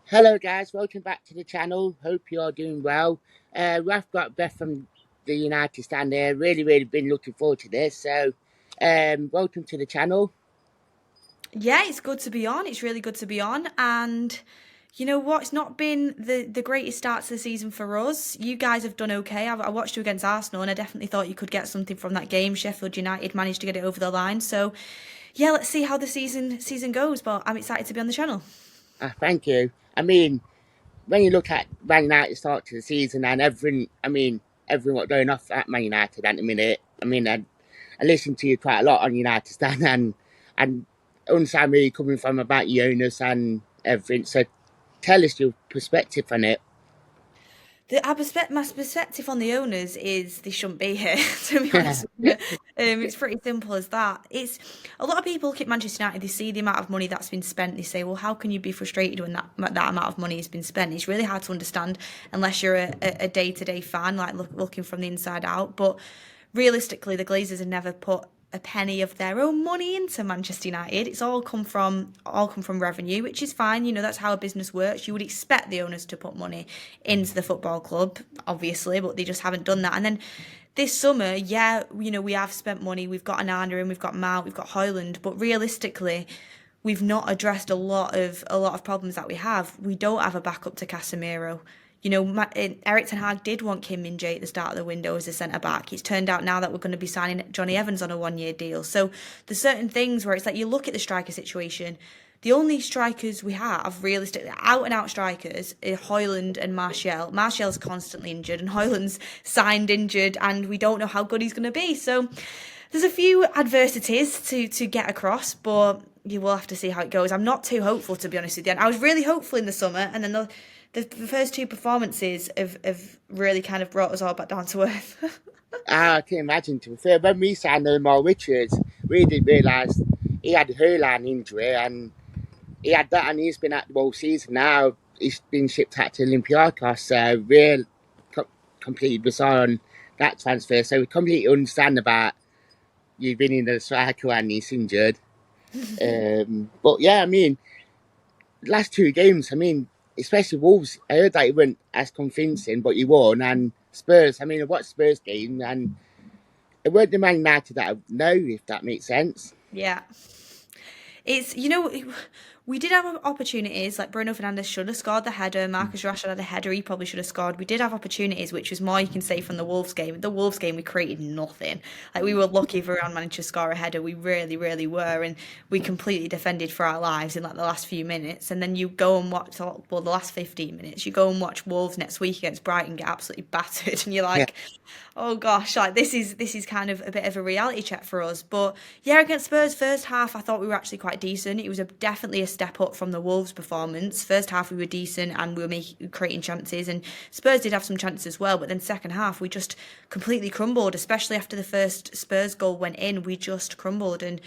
Hello, guys. Welcome back to the channel. Hope you're doing well. We've got Beth from the United stand here. Really been looking forward to this. So, welcome to the channel. Yeah, it's good to be on. It's really good to be on. And you know what? It's not been the greatest start to the season for us. You guys have done okay. I watched you against Arsenal and I definitely thought you could get something from that game. Sheffield United managed to get it over the line. So, yeah, let's see how the season goes. But I'm excited to be on the channel. Thank you. I mean, when you look at Man United start to the season and everyone what's going off at Man United at the minute. I listen to you quite a lot on United stand and understand where you're coming from about your owners and everything. So, tell us your perspective on it. My perspective on the owners is they shouldn't be here, to be honest with you. It's pretty simple as that. It's a lot of people look at Manchester United, they see the amount of money that's been spent, they say, well, how can you be frustrated when that amount of money has been spent? It's really hard to understand unless you're a day-to-day fan, like looking from the inside out. But realistically, the Glazers have never put a penny of their own money into Manchester United. It's all come from revenue, which is fine. You know, that's how a business works. You would expect the owners to put money into the football club, obviously, but they just haven't done that. And then this summer, yeah, you know, we have spent money. We've got Anana and we've got Mount, we've got Hoyland, but realistically, we've not addressed a lot of problems that we have. We don't have a backup to Casemiro. You know, Eric Ten Hag did want Kim Min Jae at the start of the window as a centre back. It's turned out now that we're going to be signing Johnny Evans on a 1 year deal. So there's certain things where it's like you look at the striker situation. The only strikers we have, realistically, out and out strikers, are Hoyland and Martial. Martial's constantly injured, and Hoyland's signed injured, and we don't know how good he's going to be. So there's a few adversities to get across, but you will have to see how it goes. I'm not too hopeful, to be honest with you. And I was really hopeful in the summer, and then the first two performances have really kind of brought us all back down to earth. I can imagine, to be fair, when we signed Omar Richards, we didn't realise he had a hairline injury and he had that, and he's been at the whole season now. He's been shipped out to Olympiacos, so we're completely bizarre on that transfer. So we completely understand about you being in the striker and he's injured. But yeah, last two games, especially Wolves, I heard that it went as convincing, but you won. And Spurs, I watched Spurs game and it weren't the Man United that I know, if that makes sense. Yeah. It's, we did have opportunities, like Bruno Fernandes should have scored the header, Marcus Rashford had a header, he probably should have scored. We did have opportunities, which was more you can say from the Wolves game. The Wolves game, we created nothing. Like, we were lucky if we managed to score a header, we really were, and we completely defended for our lives in like the last few minutes. And then you go and watch, well, the last 15 minutes, you go and watch Wolves next week against Brighton get absolutely battered, and you're Yeah. like, oh gosh, like this is kind of a bit of a reality check for us. But yeah, against Spurs, first half I thought we were actually quite decent. It was definitely a step up from the Wolves performance. First half we were decent and we were creating chances, and Spurs did have some chances as well. But then second half we just completely crumbled, especially after the first Spurs goal went in. We just crumbled, and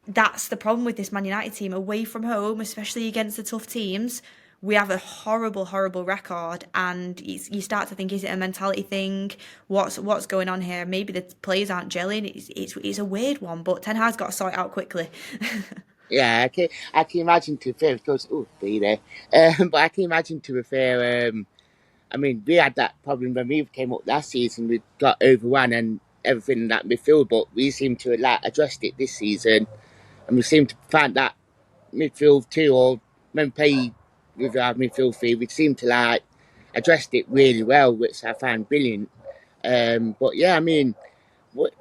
that's the problem with this Man United team away from home, especially against the tough teams. We have a horrible record, and you start to think, is it a mentality thing? What's going on here? Maybe the players aren't gelling. It's a weird one, but Ten Hag's got to sort it out quickly. Yeah, I can imagine, to be fair, because, oh, be there. But I can imagine, to be fair, we had that problem when we came up last season. We got overrun and everything in that midfield, but we seem to have like addressed it this season, and we seem to find that midfield too, or when we play with our midfield three, we seem to like addressed it really well, which I found brilliant. But yeah, what,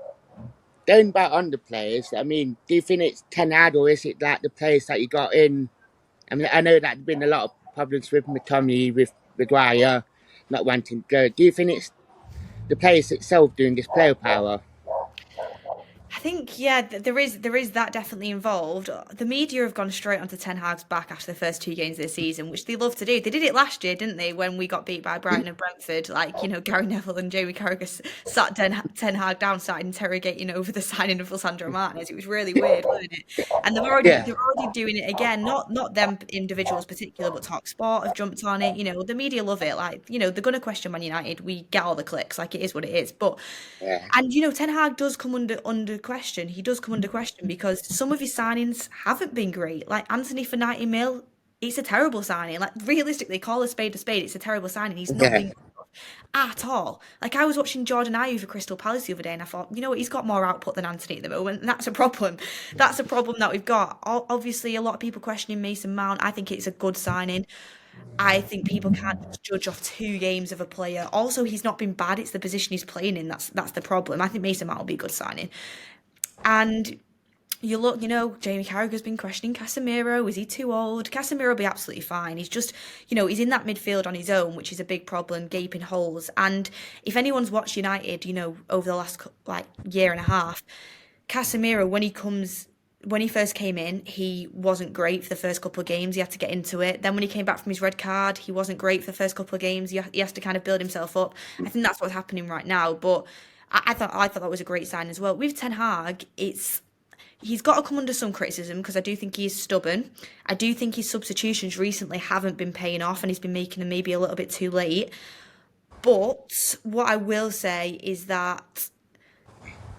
going back on the players, do you think it's Ten Hag or is it like the players that you got in? I know that there's been a lot of problems with McTominay, with Maguire not wanting to go. Do you think it's the players itself doing this player power? I think, yeah, there is that definitely involved. The media have gone straight onto Ten Hag's back after the first two games of the season, which they love to do. They did it last year, didn't they? When we got beat by Brighton and Brentford, like, Gary Neville and Jamie Carragher sat Ten Hag down, started interrogating over the signing of Lissandro Martinez. It was really weird, wasn't it? And Yeah, they're already doing it again. Not them individuals particular, but Talk Sport have jumped on it. The media love it. Like, they're going to question Man United. We get all the clicks. Like, it is what it is. But yeah, and Ten Hag does come under question. He does come under question because some of his signings haven't been great. Like Anthony for 90 mil. it's a terrible signing. Like realistically, call a spade a spade. It's a terrible signing. He's not Yeah, been at all. Like I was watching Jordan Ayew for Crystal Palace the other day, and I thought, you know what, he's got more output than Anthony at the moment, and that's a problem. That's a problem that we've got. Obviously, a lot of people questioning Mason Mount. I think it's a good signing. I think people can't just judge off 2 games of a player. Also, he's not been bad. It's the position he's playing in. That's the problem. I think Mason Mount will be a good signing. And you look, Jamie Carragher's been questioning Casemiro. Is he too old? Casemiro will be absolutely fine. He's just, he's in that midfield on his own, which is a big problem, gaping holes. And if anyone's watched United, over the last like year and a half, Casemiro, when he first came in, he wasn't great for the first couple of games. He had to get into it. Then when he came back from his red card, he wasn't great for the first couple of games. He has to kind of build himself up. I think that's what's happening right now. But I thought that was a great sign as well. With Ten Hag, he's got to come under some criticism because I do think he is stubborn. I do think his substitutions recently haven't been paying off and he's been making them maybe a little bit too late. But what I will say is that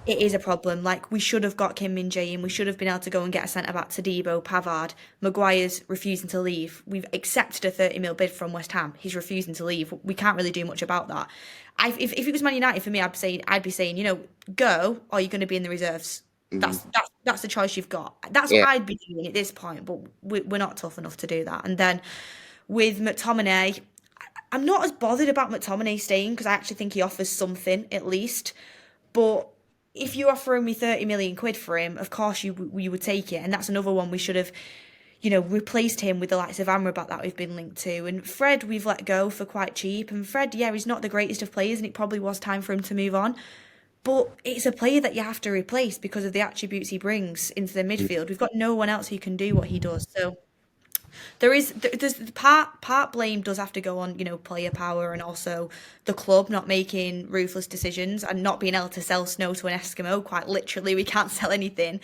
it is a problem. Like, we should have got Kim Min Jae in. We should have been able to go and get a centre back to Debo, Pavard. Maguire's refusing to leave. We've accepted a 30 mil bid from West Ham. He's refusing to leave. We can't really do much about that. If it was Man United for me, I'd be saying, go, or you're going to be in the reserves. That's the choice you've got. That's what yeah, I'd be doing at this point, but we're not tough enough to do that. And then with McTominay, I'm not as bothered about McTominay staying because I actually think he offers something at least. But if you're offering me 30 million quid for him, of course you would take it. And that's another one we should have, replaced him with the likes of Amrabat that we've been linked to. And Fred, we've let go for quite cheap. And Fred, yeah, he's not the greatest of players, and it probably was time for him to move on. But it's a player that you have to replace because of the attributes he brings into the midfield. We've got no one else who can do what he does. So there's part blame does have to go on, player power and also the club not making ruthless decisions and not being able to sell snow to an Eskimo. Quite literally, we can't sell anything.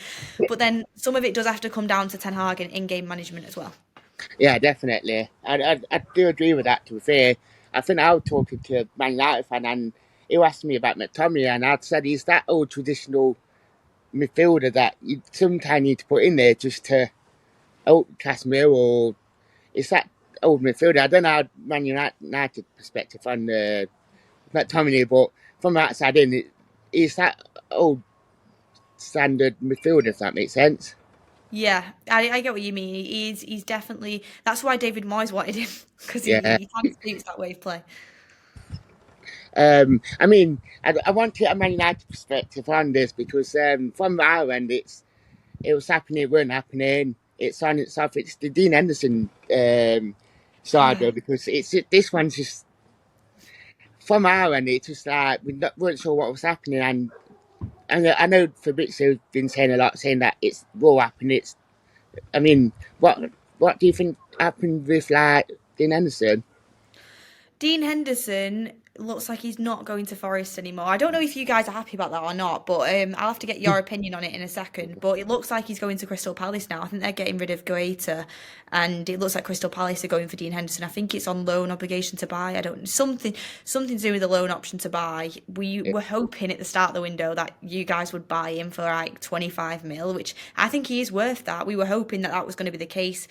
But then some of it does have to come down to Ten Hag and in-game management as well. yeah, definitely. I do agree with that. To be fair, I think I was talking to a Man United fan and he asked me about McTominay, and I said he's that old traditional midfielder that you sometimes need to put in there just to out Casemiro, or it's that old midfielder. I don't know how Man United perspective on McTominay, but from the outside in, he's that old standard midfielder, if that makes sense. Yeah, I get what you mean. He's definitely that's why David Moyes wanted him because Yeah. he kind of suits that way of play. I mean, I want to get a Man United perspective on this because from our end, it was happening, it weren't happening. It's on itself. It's the Dean Henderson Yeah. saga because this one's just from our end. It's just like weren't sure what was happening, and I know Fabrizio's been saying a lot, saying that it's will happen. I mean, what do you think happened with like Dean Henderson? Dean Henderson looks like he's not going to Forest anymore. I don't know if you guys are happy about that or not, but I'll have to get your opinion on it in a second. But it looks like he's going to Crystal Palace now. I think they're getting rid of Guaita, and it looks like Crystal Palace are going for Dean Henderson. I think it's on loan obligation to buy. I don't something to do with the loan option to buy. We were hoping at the start of the window that you guys would buy him for like 25 mil, which I think he is worth that. We were hoping that that was going to be the case.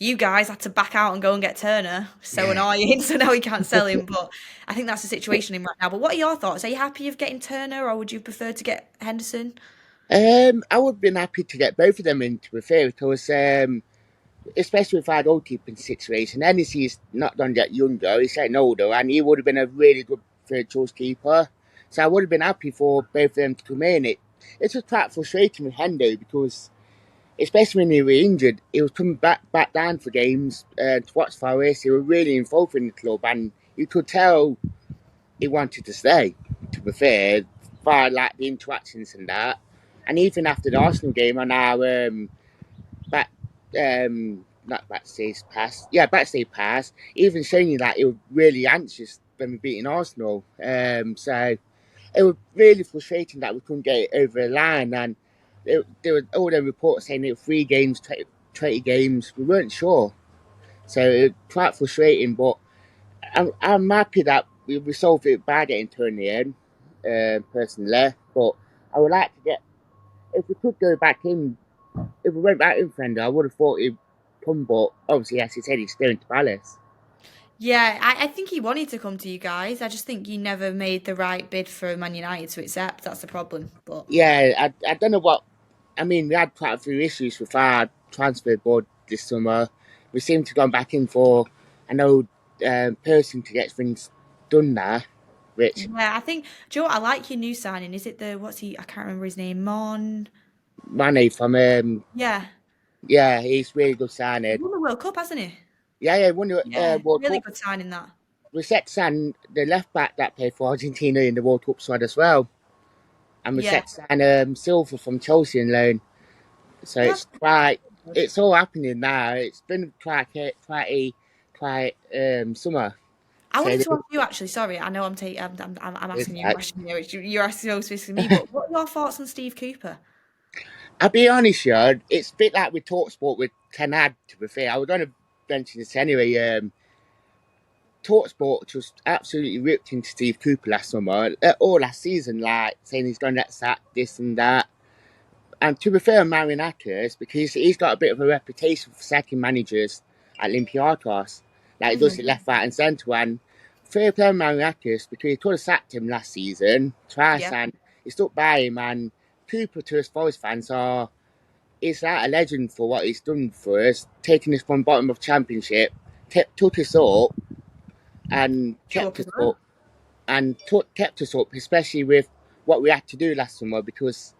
You guys had to back out and go and get Turner. So Yeah. annoying. So now we can't sell him. But I think that's the situation in right now. But what are your thoughts? Are you happy of getting Turner or would you prefer to get Henderson? I would have been happy to get both of them in, to be fair, because especially with our goalkeeping situation, Hennessy's not going to get younger, he's getting older, and he would have been a really good third choice keeper. So I would have been happy for both of them to come in. It's just quite frustrating with Hendo because, especially when he was injured, he was coming back down for games to watch Forest. He was really involved in the club, and you could tell he wanted to stay, to be fair, by like the interactions and that. And even after the Arsenal game on our back not backstage pass. Yeah, backstage pass. Even showing you that he was really anxious when we beating Arsenal. So it was really frustrating that we couldn't get it over the line. And there were all the reports saying it was 3 games, 20 games. We weren't sure. So it was quite frustrating. But I'm happy that we resolved it by getting to in the end, personally. But I would like to get, if we could go back in, if we went back in Fender, I would have thought it. come, but obviously, as he said, he's going to Palace. Yeah, I think he wanted to come to you guys. I just think you never made the right bid for Man United to accept. That's the problem. But Yeah, I don't know what. I mean, we had quite a few issues with our transfer board this summer. We seem to have gone back in for an old person to get things done now, which yeah, I think. Do you know what? I like your new signing. Is it the what's he? I can't remember his name. Mon. Mane from Yeah, yeah, he's really good he's signing. won the World Cup, hasn't he? Yeah, won the Yeah, World really Cup. good signing that. We set sign the left back that played for Argentina in the World Cup side as well, and we Yeah, set sign Silver from Chelsea in loan. So well, that's it's quite, good. it's all happening now. It's been quite summer. I So wanted to ask you actually. Sorry, I know I'm it's asking you a like, question here. You're asking so specific to me, but what are your thoughts on Steve Cooper? I'll be honest, yeah, it's a bit like we talked sport with Ten Hag, to be fair. I was going to mention this anyway. Talksport just absolutely ripped into Steve Cooper last summer, or last season, like saying he's going to get sacked, this and that. And to be fair, Marinakis, because he's got a bit of a reputation for sacking managers at Olympiacos, like he does Hmm. it left, right, and centre. And fair play Marinakis, because he could have sacked him last season twice, Yeah. and he stuck by him. And Cooper, to us Forest fans, is like a legend for what he's done for us, taking us from bottom of championship, took us up, and You kept up us as well. up, and kept us up, especially with what we had to do last summer, because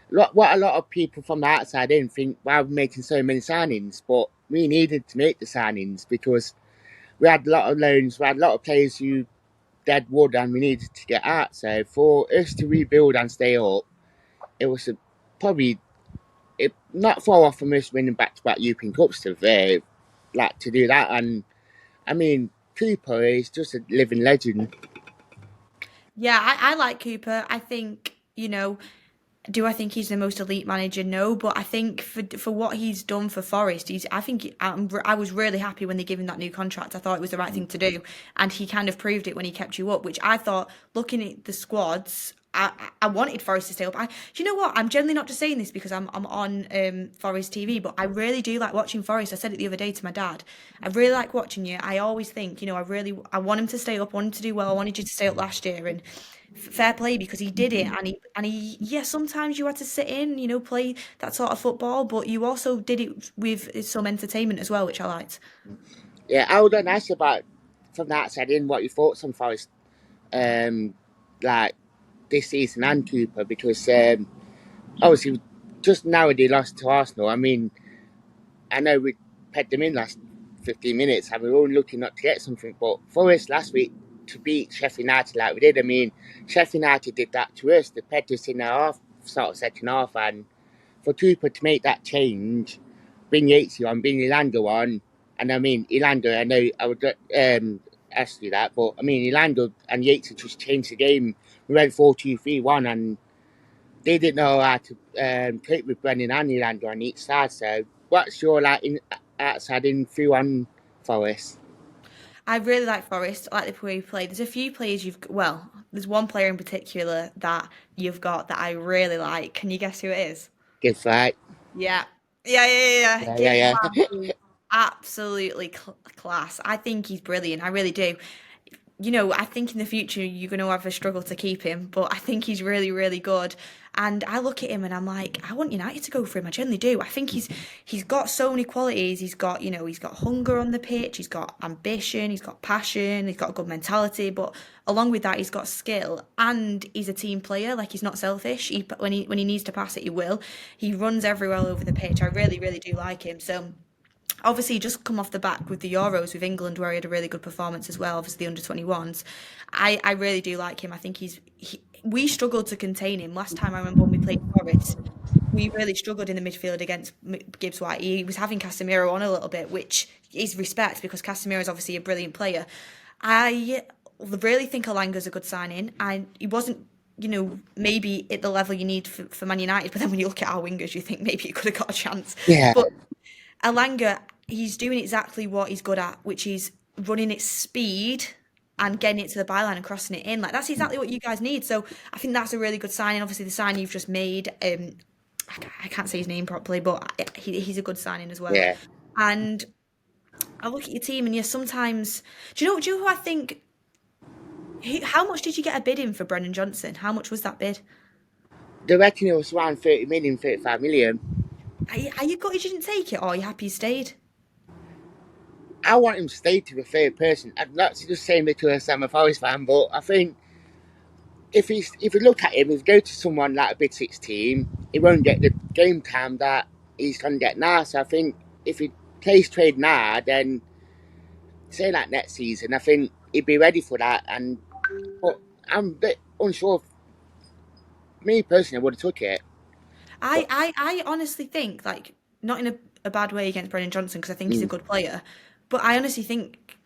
what a lot of people from the outside in think, why we're making so many signings, but we needed to make the signings because we had a lot of loans, we had a lot of players who dead wood, and we needed to get out. So for us to rebuild and stay up, it was probably not far off from us winning back-to-back European Cups to like to do that. And I mean, Cooper is just a living legend. Yeah, I like Cooper. I think, do I think he's the most elite manager? No, but I think for what he's done for Forest, I was really happy when they gave him that new contract. I thought it was the right thing to do, and he kind of proved it when he kept you up. Which I thought, looking at the squads, I wanted Forest to stay up. Do you know what? I'm generally not just saying this because I'm on Forest TV, but I really do like watching Forest. I said it the other day to my dad. I really like watching you. I always think, I want him to stay up. I want him to do well. I wanted you to stay up last year, and fair play because he did it and he yeah, sometimes you had to sit in, play that sort of football, but you also did it with some entertainment as well, which I liked. Yeah, I was going to ask you about from the outside in what your thoughts on Forest, um, like this season and Cooper, because obviously just now they lost to Arsenal. I mean, I know we pegged them in last 15 minutes and we were all looking not to get something, but for us last week to beat Sheffield United like we did, I mean, Sheffield United did that to us. They pegged us in the half, sort of second half, and for Cooper to make that change, bring Yatesy on, bring Ilando on, and I mean, Ilando, I know I would ask you that, but I mean, Ilando and Yatesy just changed the game. We went 4-2-3-1, and they didn't know how to cope with Brennan and Ilando on each side. So, what's your outside in through on Forest? I really like Forest. I like the way you play. There's a few players well, there's one player in particular that you've got that I really like. Can you guess who it is? Good fight. Yeah. Yeah. Yeah, Give yeah, man yeah. is absolutely class. I think he's brilliant. I really do. I think in the future you're going to have a struggle to keep him, but I think he's really, really good. And I look at him and I'm like, I want United to go for him. I generally do. I think he's got so many qualities. He's got hunger on the pitch. He's got ambition. He's got passion. He's got a good mentality. But along with that, he's got skill and he's a team player. Like he's not selfish. When he needs to pass it, he will. He runs everywhere all over the pitch. I really, really do like him. So obviously just come off the back with the Euros with England where he had a really good performance as well, obviously the under 21s. I really do like him. I think we struggled to contain him last time. I remember when we played Forest, we really struggled in the midfield against Gibbs White. He was having Casemiro on a little bit, which is respect because Casemiro is obviously a brilliant player. I really think Alanga's a good signing, and he wasn't, maybe at the level you need for Man United, but then when you look at our wingers, you think maybe he could have got a chance. Yeah, But Alanga, he's doing exactly what he's good at, which is running at speed and getting it to the byline and crossing it in. Like that's exactly what you guys need. So I think that's a really good signing. Obviously, the sign you've just made, I can't say his name properly, but he's a good signing as well. yeah. And I look at your team, and yeah, sometimes. Do you know who I think? How much did you get a bid in for Brennan Johnson? How much was that bid? They reckon it was around 30 million, 35 million. Are you gutted you didn't take it, or are you happy you stayed? I want him to stay, to be a fair person. I'm not just saying because I'm a Forest fan, but I think if you look at him, if you go to someone like a Big Six team, he won't get the game time that he's going to get now. So I think if he plays trade now, then say like next season, I think he'd be ready for that. And but I'm a bit unsure. Me personally, I would have took it. But I honestly think, like, not in a bad way against Brennan Johnson, because I think he's a mm, good player, but I honestly think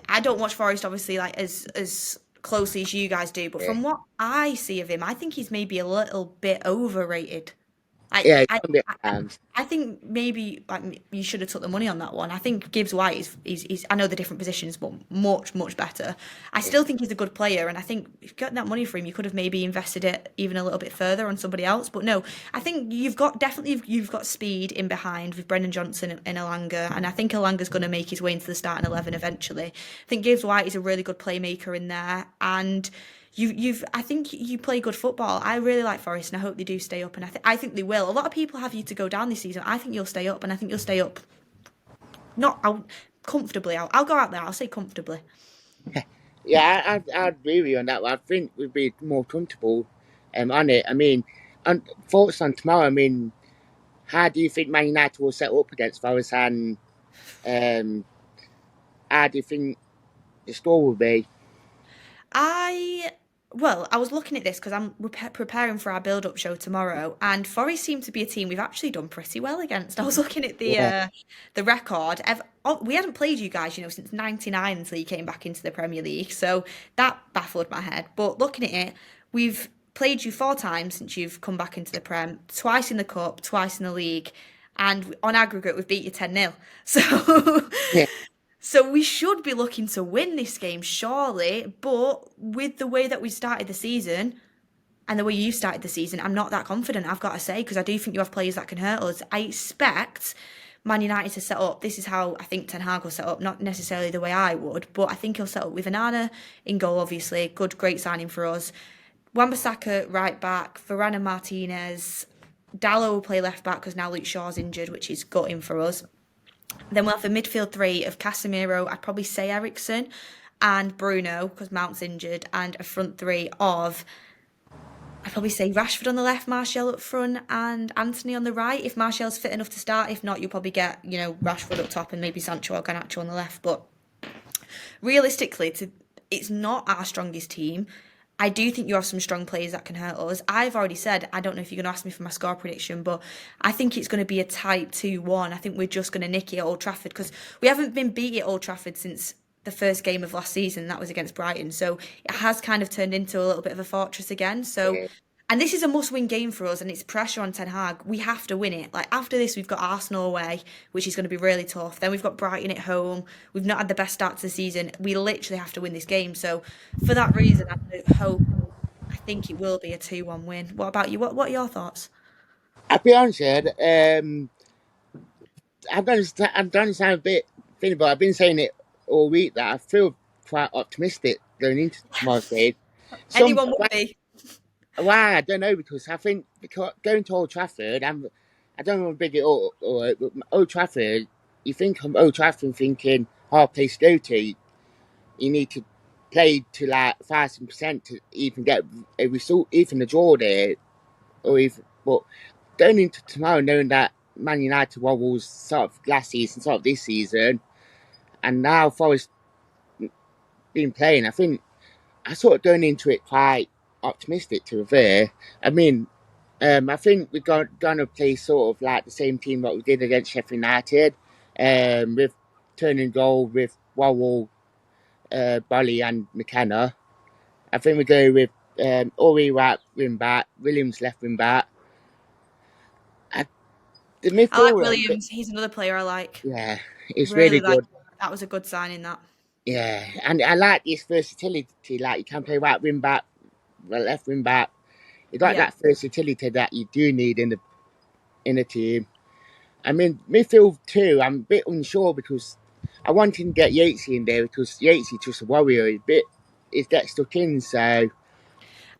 I don't watch Forest obviously like as closely as you guys do, but yeah, from what I see of him, I think he's maybe a little bit overrated. I yeah, it's I going to be I at times. I think maybe like you should have took the money on that one. I think Gibbs White is I know the different positions, but much better. I Yeah, still think he's a good player, and I think if you got that money for him, you could have maybe invested it even a little bit further on somebody else. But no, I think you've got speed in behind with Brendan Johnson and Elanga, and I think Elanga's going to make his way into the starting 11 eventually. I think Gibbs White is a really good playmaker in there, and I think you play good football. I really like Forest, and I hope they do stay up. And I think they will. A lot of people have you to go down this season. I think you'll stay up, and I think you'll stay up not out comfortably. I'll go out there. I'll say comfortably. yeah, I agree with you on that one. I think we'd be more comfortable on it. I mean, on thoughts on tomorrow. I mean, how do you think Man United will set up against Forest, and um, how do you think the score will be? I well, I was looking at this because I'm preparing for our build-up show tomorrow, and Forest seem to be a team we've actually done pretty well against. I was looking at Yeah, the record. We hadn't played you guys, since '99 until you came back into the Premier League, so that baffled my head. But looking at it, we've played you 4 times since you've come back into the Prem, twice in the Cup, twice in the league, and on aggregate we've beat you 10-0. So yeah, So we should be looking to win this game, surely. But with the way that we started the season and the way you started the season, I'm not that confident, I've got to say, because I do think you have players that can hurt us. I expect Man United to set up. This is how I think Ten Hag will set up, not necessarily the way I would, but I think he'll set up with Anana in goal, obviously. Great signing for us. Wan-Bissaka right back, Varane and Martinez. Dallo will play left back because now Luke Shaw's injured, which is gutting for us. Then we'll have a midfield three of Casemiro, I'd probably say Ericsson, and Bruno, because Mount's injured, and a front three of, I'd probably say Rashford on the left, Martial up front, and Anthony on the right. If Martial's fit enough to start, if not, you'll probably get, Rashford up top and maybe Sancho or Garnacho on the left. But realistically, it's not our strongest team. I do think you have some strong players that can hurt us. I've already said, I don't know if you're going to ask me for my score prediction, but I think it's going to be a tight 2-1. I think we're just going to nick it at Old Trafford because we haven't been beat at Old Trafford since the first game of last season. That was against Brighton. So it has kind of turned into a little bit of a fortress again. So, yeah. and this is a must-win game for us, and it's pressure on Ten Hag. We have to win it. Like after this, we've got Arsenal away, which is going to be really tough. Then we've got Brighton at home. We've not had the best start to the season. We literally have to win this game. So, for that reason, I think it will be a 2-1 win. What about you? What are your thoughts? I'll be honest, Ed, I'm going to sound a bit funny, but I've been saying it all week that I feel quite optimistic going into tomorrow's game. Some Anyone would be. why I don't know because I think because going to Old Trafford, I don't want to big it up, but Old Trafford, you think of Old Trafford thinking hard place to go to. You need to play to like 1,000% to even get a result, even a draw there, or even. But going into tomorrow, knowing that Man United wobbles sort of last season, sort of this season, and now Forest been playing, I think I sort of going into it quite optimistic to be fair. I mean, I think we're going to play sort of like the same team that we did against Sheffield United, with turning goal with Wowell, Bolly and McKenna. I think we go with Ori right wing back, Williams left wing back. I, the I like midfield, Williams. He's another player I like. yeah, it's really Really like. good. That was a good signing. That. Yeah, and I like this versatility. Like you can play right wing back, left wing back. You got Yeah. that versatility that you do need in the team. I mean, midfield too. I'm a bit unsure because I want him to get Yatesy in there because Yatesy just a warrior. He gets stuck in. So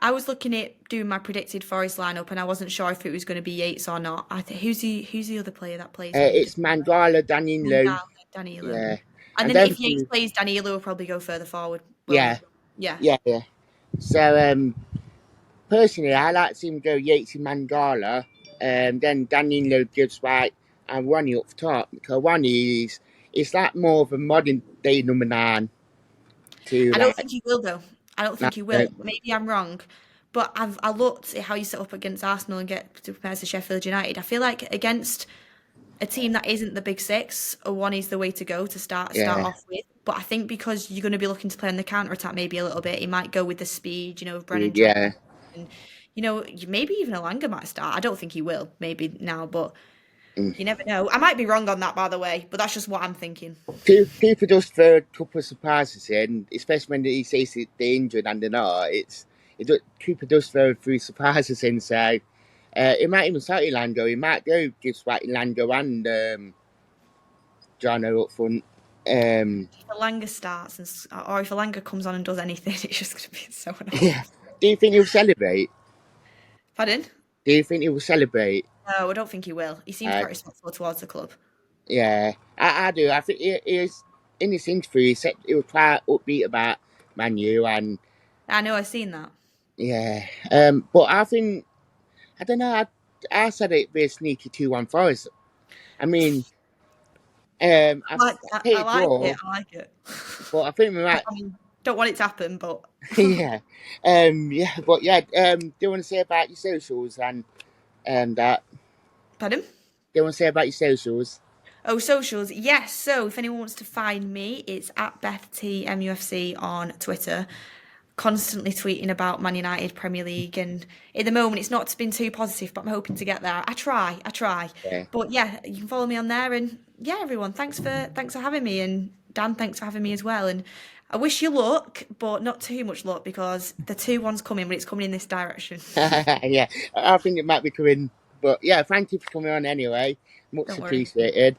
I was looking at doing my predicted Forest lineup, and I wasn't sure if it was going to be Yates or not. Who's the other player that plays him? it's Mangala, Danilo, Mangala, Danilo. yeah, And and then then if Yates plays, Danilo will probably go further forward, won't yeah, he? Yeah. yeah. So personally, I like to see him go Yatesy, Mangala, then Danilo gives White and Ronnie up top because Ronnie is it's like more of a modern day number 9 to I don't like. think he will though. I don't think he will. Maybe I'm wrong, but I looked at how you set up against Arsenal and get to compare to Sheffield United. I feel like against a team that isn't the big six, a one is the way to go to start Yeah, off with. But I think because you're going to be looking to play on the counter attack maybe a little bit, he might go with the speed, of Brennan Johnson. yeah. And, maybe even Alanga might start. I don't think he will, maybe now, but Mm. you never know. I might be wrong on that, by the way, but that's just what I'm thinking. People just throw a couple of surprises in, especially when he says they're injured and they're not. Cooper does throw a few surprises in, so he might even start Elango. He might go just like Elango and Jono up front. If Alanga starts, or if Alanga comes on and does anything, it's just going to be so annoying. Yeah. Do you think he'll celebrate? Pardon? Do you think he will celebrate? No, I don't think he will. He seems Uh, quite respectful towards the club. yeah, I do. I think he is in this interview. He was quite upbeat about Manu and I know, I've seen that. yeah. But I don't know. I said it'd be a sneaky 2-1 for us. I mean, I I hate like it. draw, I like it. but I think we might. I mean, don't want it to happen, but Yeah, yeah, but yeah. Do you want to say about your socials and that? pardon? Do you want to say about your socials? Oh, socials. Yes. So if anyone wants to find me, it's at BethTMUFC on Twitter. Constantly tweeting about Man United Premier League, and at the moment it's not been too positive, but I'm hoping to get there. I try. Yeah. But yeah, you can follow me on there, and yeah, everyone, thanks for having me, and Dan, thanks for having me as well. And I wish you luck, but not too much luck because the 2-1's coming, but it's coming in this direction. Yeah, I think it might be coming. But yeah, thank you for coming on anyway. Much Don't worry. appreciated.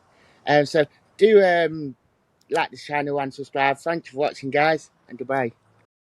So do like the channel and subscribe. Thank you for watching, guys, and goodbye.